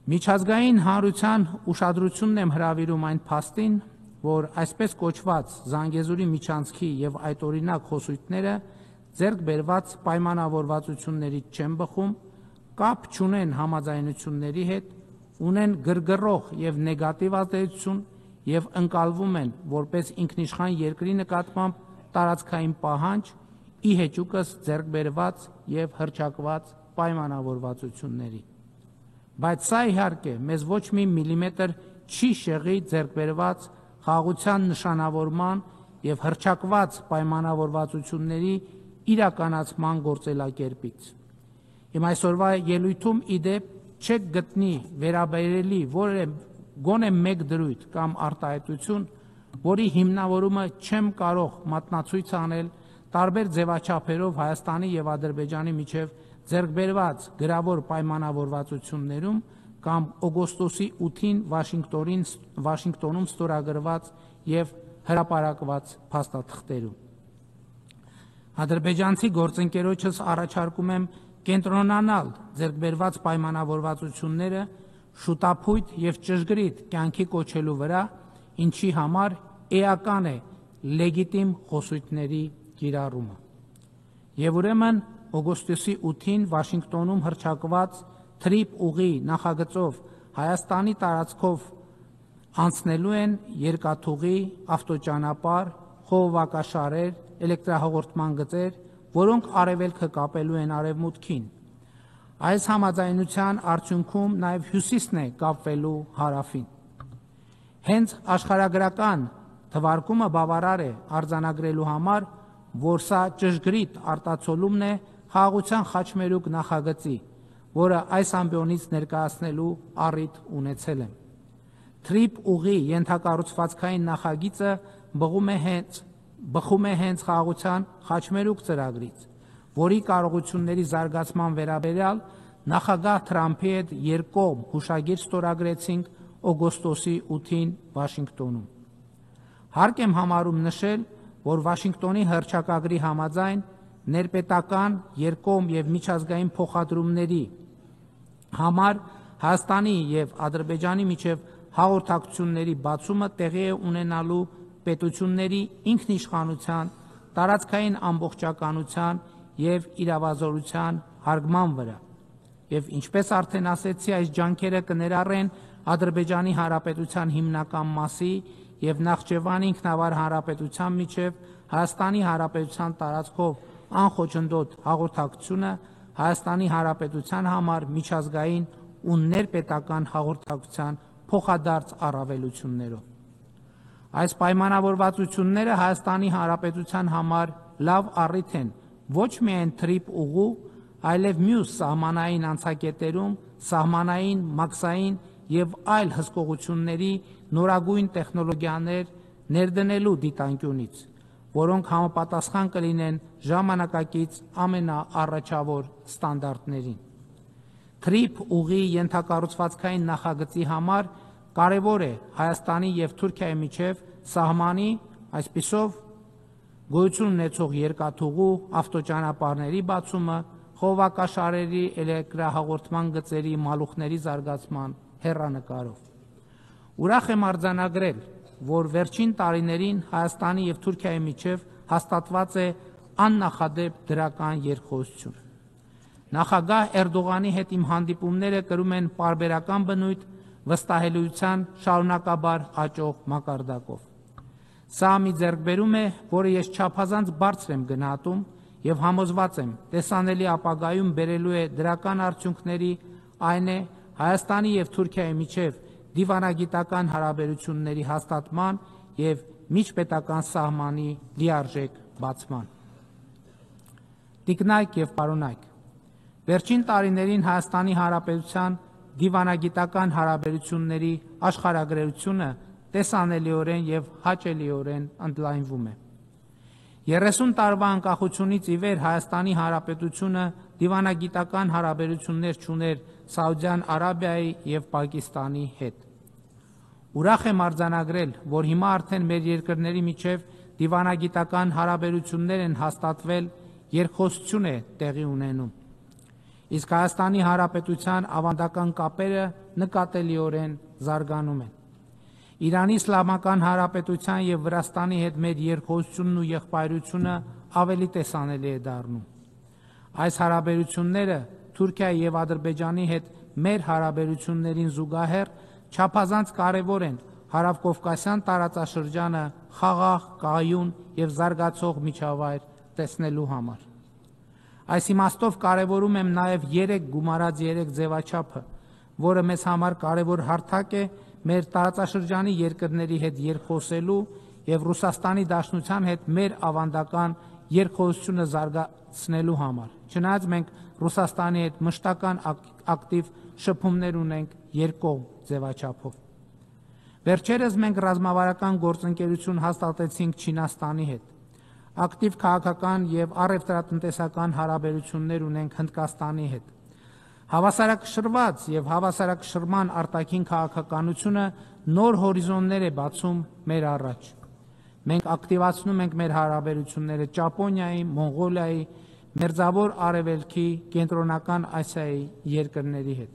Միջազգային հանրության ուշադրությունն եմ հրավիրում այն փաստին, որ այսպես կոչված Զանգեզուրի միջանցքի եւ այդօրինակ խոսույթները ձեռք բերված պայմանավորվածություններից չեն բխում, կապ չունեն համաձայնությունների հետ, ունեն գրգռող եւ նեգատիվ ազդեցություն եւ ընկալվում են որպես ինքնիշխան երկրի նկատմամբ տարածքային պահանջ, ի հեճուկս ձեռք բերված եւ հռչակված պայմանավորվածությունների։ Բայց սա իհարկե մեզ ոչ մի միլիմետր չի շեղի ձեռք բերված խաղաղության նշանավորման եւ հռչակված պայմանավորվածությունների իրականացման գործելակերպից։ Իմ այսօրվա ելույթում իդեպ չեք գտնի վերաբերելի որևէ գոնե մեկ դրույթ կամ արտահայտություն, որի հիմնավորումը չեմ կարող մատնացույց անել տարբեր ձևաչափերով Հայաստանի եւ Ադրբեջանի միջև ձեռք բերված գրավոր պայմանավորվածություններում կամ օգոստոսի 8-ին Վաշինգտոնում ստորագրված եւ հրապարակված փաստաթղթերում։ Ադրբեջանցի գործընկերոջս առաջարկում եմ կենտրոնանալ ձեռք բերված պայմանավորվածությունները շուտափույթ եւ ճշգրիտ կյանքի կոչելու վրա, ինչի համար էական է լեգիտիմ խոսույթների կիրառումը։ Եվ ուրեմն օգոստոսի 8-ին Վաշինգտոնում հռչակված թրիփ ուղի նախագծով Հայաստանի տարածքով անցնելու են երկաթուղի, ավտոճանապարհ, խողովակաշարեր, էլեկտրահաղորդման գծեր, որոնք արևելքը կապելու են արևմուտքին։ Այս համաձայնության արդյունքում նաև հյուսիսն է կապվելու հարավին։ Հենց աշխարհագրական թվարկումը բավարար է արձանագրելու համար, որ սա ճշգրիտ արտացոլումն է խաղաղության խաչմերուկ նախագծի, որը այս ամբիոնից ներկայացնելու առիթ ունեցել եմ։ Թրիփ ուղի ենթակառուցվածքային նախագիծը բխում է հենց խաղաղության խաչմերուկ ծրագրից, որի կարողությունների զարգացման վերաբերյալ նախագահ Թրամփի հետ երկկողմ հուշագիր ստորագրեցինք օգոստոսի 8-ին Վաշինգտոնում։ Հարկ եմ համարում նշել, որ Վաշինգտոնի հռչակագրի համաձայն ներպետական, երկկողմ եւ միջազգային փոխադրումների համար Հայաստանի եւ Ադրբեջանի միջև հաղորդակցությունների բացումը տեղի է ունենալու պետությունների ինքնիշխանության, տարածքային ամբողջականության եւ իրավազորության հարգման վրա։ Եվ ինչպես արդեն ասեցի, այս ջանքերը կներառեն Ադրբեջանի Հանրապետության հիմնական մասի եւ Նախճեվանի ինքնավար հանրապետության միջև Հայաստանի Հանրապետության տարածքով անխոչնդոտ հաղորդակցությունը Հայաստանի Հանրապետության համար միջազգային ու ներպետական հաղորդակցության փոխադարձ առավելություններով։ Այս պայմանավորվածությունները Հայաստանի Հանրապետության համար լավ առիթ են ոչ միայն թրիփ ուղու, այլև մյուս սահմանային անցակետերում սահմանային, մաքսային եւ այլ հսկողությունների նորագույն տեխնոլոգիաներ ներդնելու դիտանկյունից, որոնք համապատասխան կլինեն ժամանակակից ամենաառաջավոր ստանդարտներին։ Թրիփ ուղի ենթակառուցվածքային նախագծի համար կարևոր է Հայաստանի եւ Թուրքիայի միջև սահմանի, այսպիսով գոյություն ունեցող երկաթուղու, ավտոճանապարհների բացումը, խողովակաշարերի, էլեկտրահաղորդման գծերի, մալուխների զարգացման հեռանկարով։ Ուրախ եմ արձանագրել, որ վերջին տարիներին Հայաստանի եւ Թուրքիայի միջև հաստատված է աննախադեպ դրական երկխոսություն։ Նախագահ Էրդողանի հետ իմ հանդիպումները կրում են պարբերական բնույթ վստահելիության շարունակաբար աճող մակարդակով։ Սա մի ձեռքբերում է, որը ես չափազանց բարձր եմ գնահատում եւ համոզված եմ, տեսանելի ապագայում բերելու է դրական արդյունքների, այն է Հայաստանի եւ Թուրքիայի միջև դիվանագիտական հարաբերությունների հաստատման եւ միջպետական սահմանի լիարժեք բացման։ Տիկնայք եւ պարոնայք, վերջին տարիներին Հայաստանի Հանրապետության դիվանագիտական հարաբերությունների աշխարհագրությունը տեսանելիորեն եւ հաճելիորեն ընդլայնվում է։ 30 տարվա անկախությունից ի վեր Հայաստանի Հանրապետությունը դիվանագիտական հարաբերություններ չուներ Սաուդյան Արաբիայի եւ Պակիստանի հետ։ Ուրախ եմ արձանագրել, որ հիմա արդեն մեր երկրների միջև դիվանագիտական հարաբերություններ են հաստատվել, երկխոսություն է տեղի ունենում։ իսկ Հայաստանի Հանրապետության ավանդական կապերը նկատելիորեն զարգանում են։ Իրանի Իսլամական Հանրապետության և Վրաստանի հետ մեր երկխոսությունն ու եղբայրությունը ավելի տեսանելի է դառնում։ Այս հարաբերությունները Թուրքիայի և Ադրբեջանի հետ մեր հարաբերություններին զուգահեռ չափազանց կարևոր են Հարավկովկասյան տարածաշրջանը խաղաղ, կայուն և զարգացող միջավայր տեսնելու համար։ Այս իմաստով կարևորում եմ նաև 3 գումարած 3 ձևաչափը, որը մեզ համար կարևոր հարթակ է մեր տարածաշրջանի երկրների հետ երկխոսելու և Ռուսաստանի Դաշնության հետ մեր ավանդական երկխոսությունը զարգացնելու համար, չնայած մենք Ռուսաստանի հետ մշտական ակտիվ շփումներ ունենք երկկողմ ձևաչափով։ Վերջերս մենք ռազմավարական գործընկերություն հաստատեցինք Չինաստանի հետ, ակտիվ քաղաքական և առևտրատնտեսական հարաբերություններ ունենք Հնդկաստանի հետ։ Հավասարակշռված և հավասարակշռման արտաքին քաղաքականությունը նոր հորիզոններ է բացում մեր առաջ։ Մենք ակտիվացնում ենք մեր հարաբերությունները Ճապոնիայի, Մոնղոլիայի, Մերձավոր Արևելքի, Կենտրոնական Ասիայի երկրների հետ։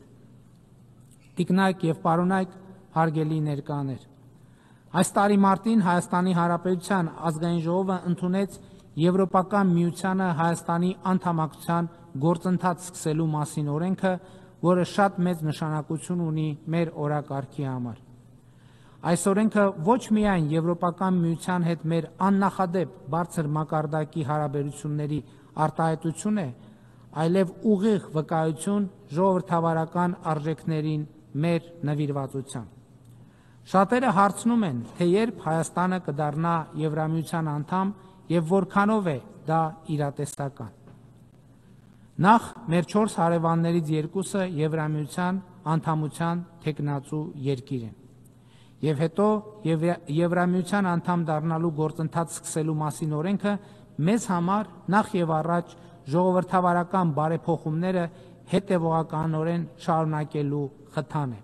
Տիկնայք և պարոնայք, հարգելի ներկաներ, այս տարի մարտին Հայաստանի Հանրապետության ազգային ժողովը ընդունեց Եվրոպական միությանը Հայաստանի անդամակցության գործընթաց սկսելու մասին օրենքը, որը շատ մեծ նշանակություն ունի մեր օրակարգի համար։ Այս օրենքը ոչ միայն Եվրոպական միության հետ մեր աննախադեպ բարձր մակարդակի հարաբերությունների արտահայտություն է, այլև ուղիղ վկայություն ժողովրդավարական արժեքներին մեր նվիրվածության։ Շատերը հարցնում են, թե երբ Հայաստանը կդառնա Եվրամիության անդամ և որքանով է դա իրատեսական։ Նախ մեր 4 հարևաններից 2-ը Եվրամիության անդամության թեկնածու երկիր են, և հետո Եվրամիության անդամ դառնալու գործընթաց սկսելու մասին օրենքը մեզ համար նախ և առաջ ժողովրդավարական բարեփոխումները հետևողականորեն շարունակելու խթան է։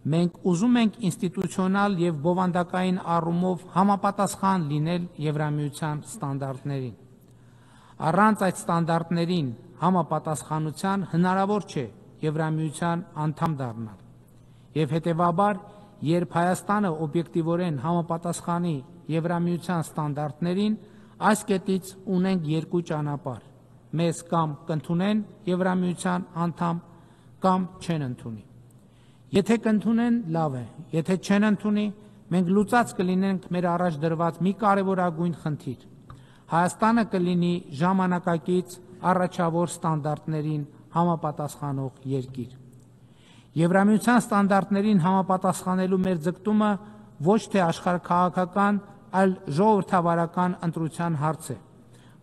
Մենք ուզում ենք ինստիտուցիոնալ և բովանդակային առումով համապատասխան լինել Եվրամիության ստանդարտներին։ Առանց այդ ստանդարտներին համապատասխանության հնարավոր չէ Եվրամիության անդամ դառնալ, և հետևաբար, երբ Հայաստանը օբյեկտիվորեն համապատասխանի Եվրամիության ստանդարտներին, այս կետից ունենք 2 ճանապարհ. մեզ կամ կընդունեն Եվրամիության անդամ, կամ չեն ընդունի։ Եթե կընդունեն, լավ է, եթե չեն ընդունի, մենք լուծած կլինենք մեր առաջ դրված մի կարևորագույն խնդիր։ Հայաստանը կլինի ժամանակակից առաջավոր ստանդարտներին համապատասխանող երկիր։ Եվրամիության ստանդարտներին համապատասխանելու մեր ձգտումը ոչ թե աշխարհաքաղաքական, այլ ժողովրդավարական ընտրության հարց է,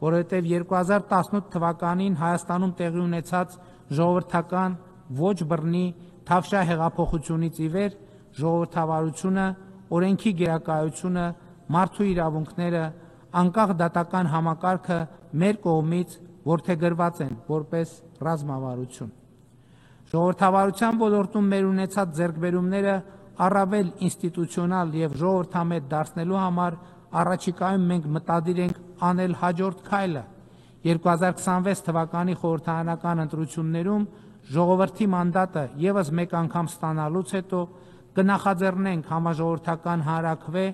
որովհետև 2018 թվականին Հայաստանում տեղի ունեցած ժողովրդական ոչ բռնի Թավշյա հեղափոխությունից ի վեր ժողովրդավարությունը, օրենքի գերակայությունը, մարդու իրավունքները, անկախ դատական համակարգը մեր կողմից որդեգրված են որպես ռազմավարություն։ Ժողովրդավարության ոլորտում մեր ունեցած ձեռքբերումները առավել ինստիտուցիոնալ և ժողովրդամետ դարձնելու համար առաջիկայում մենք մտադիր ենք անել հաջորդ քայլը 2026 թվականի խորհրդարանական ընտրություններում ժողովրդի մանդատը ևս մեկ անգամ ստանալուց հետո կնախաձեռնենք համաժողովրդական հանրաքվե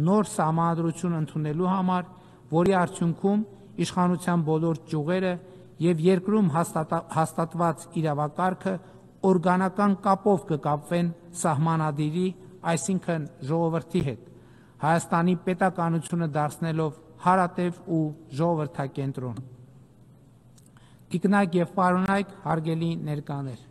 նոր սահմանադրություն ընդունելու համար, որի արդյունքում իշխանության բոլոր ճյուղերը և երկրում հաստատված իրավակարգը օրգանական կապով կկապվեն սահմանադիրի, այսինքն ժողովրդի հետ, Հայաստանի պետականությունը դարձնելով հարատև ու ժողովրդակենտրոն։ Տիկնայք և պարոնայք, հարգելի ներկաներ,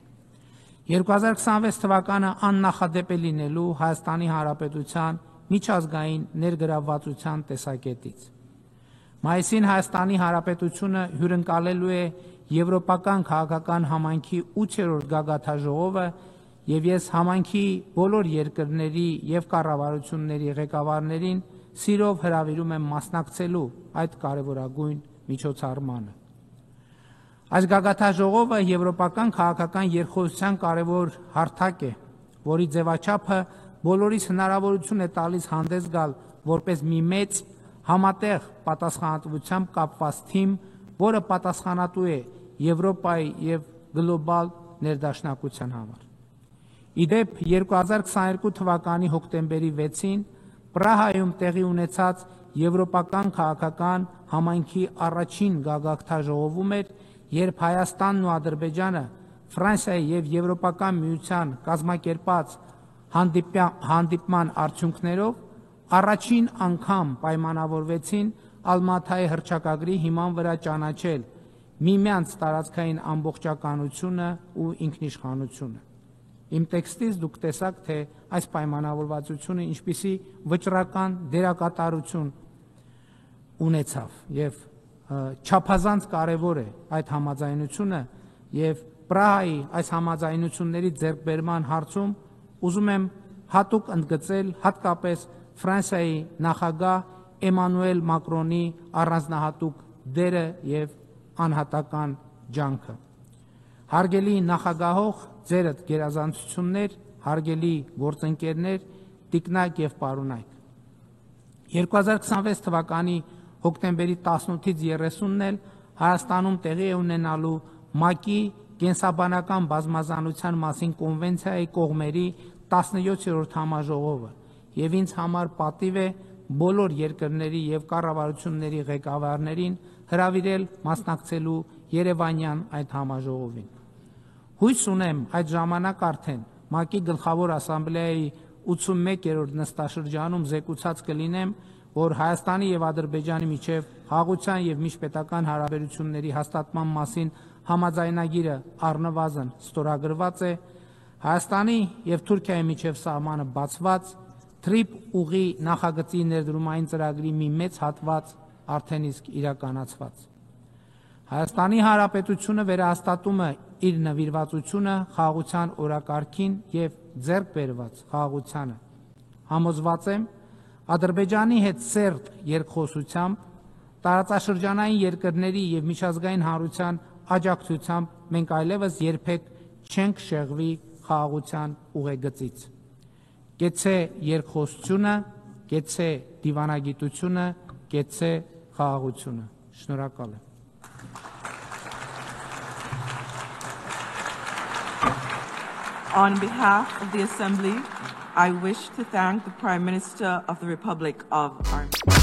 2026 թվականը աննախադեպ է լինելու Հայաստանի Հանրապետության միջազգային ներգրավվածության տեսակետից։ Մայիսին Հայաստանի Հանրապետությունը հյուրընկալելու է Եվրոպական քաղաքական համայնքի 8-րդ գագաթնաժողովը, և ես համայնքի բոլոր երկրների և կառավարությունների ղեկավարներին սիրով հրավիրում եմ մասնակցելու այդ կարևորագույն միջոցառմանը։ Այս գագաթնաժողովը եվրոպական քաղաքական երկխոսության կարևոր հարթակ է, որի ձևաչափը բոլորիս հնարավորություն է տալիս հանդես գալ որպես մի մեծ, համատեղ պատասխանատվությամբ կապված թիմ, որը պատասխանատու է Եվրոպայի եւ գլոբալ ներդաշնակության համար։ Իդեպ 2022 թվականի հոկտեմբերի 6-ին Պրահայում տեղի ունեցած Եվրոպական քաղաքական համայնքի առաջին գագաթնաժողովում էր, երբ Հայաստանն ու Ադրբեջանը Ֆրանսիայի եւ Եվրոպական միության կազմակերպած հանդիպման արդյունքներով առաջին անգամ պայմանավորվեցին Ալմաթայի հռչակագրի հիման վրա ճանաչել միմյանց տարածքային ամբողջականությունը ու ինքնիշխանությունը։ Իմ տեքստից դուք տեսաք, թե այս պայմանավորվածությունը ինչպիսի վճռական դերակատարություն ունեցավ եւ չափազանց կարեւոր է այդ համաձայնությունը եւ Պրահայի այս համաձայնությունների ձեռքբերման հարցում ուզում եմ հատուկ ընդգծել հատկապես Ֆրանսիայի նախագահ Էմանուել Մակրոնի առանձնահատուկ դերը եւ անհատական ջանքը։ Հարգելի նախագահող, ձերդ գերազանցություններ, հարգելի գործընկերներ, տիկնակ եւ պարոնայք։ 2026 թվականի հոկտեմբերի 18-ից 30-ն էլ Հայաստանում տեղի է ունենալու ՄԱԿ-ի կենսաբանական բազմազանության մասին կոնվենցիայի կողմերի 17-րդ համաժողովը եւ ինձ համար պատիվ է բոլոր երկրների եւ կառավարությունների ղեկավարներին հրավիրել մասնակցելու Երևանյան այդ համաժողովին։ Հույս ունեմ այդ ժամանակ արդեն ՄԱԿ-ի գլխավոր ասամբլեայի 81-րդ նստաշրջանում զեկուցած կլինեմ, որ Հայաստանի եւ Ադրբեջանի միջև խաղաղության եւ միջպետական հարաբերությունների հաստատման մասին համաձայնագիրը առնվազն ստորագրված է, Հայաստանի եւ Թուրքիայի միջև սահմանը բացված, Թրիպ ուղի նախագծի ներդրումային ծրագրի մի մեծ հատված արդեն իսկ իրականացված։ Հայաստանի Հանրապետությունը վերահաստատում է իր նվիրվածությունը խաղաղության օրակարգին եւ ձեռք բերված խաղաղությանը։ Համոզված եմ, Ադրբեջանի հետ սերտ երկխոսությամբ, տարածաշրջանային երկրների եւ միջազգային հանրության աջակցությամբ մենք այլևս երբեք չենք շեղվի խաղաղության ուղեգծից։ Կեցցե երկխոսությունը, կեցցե դիվանագիտությունը, կեցցե խաղաղությունը։ Շնորհակալ եմ։ On behalf of the Assembly, I wish to thank the Prime Minister of the Republic of Armenia.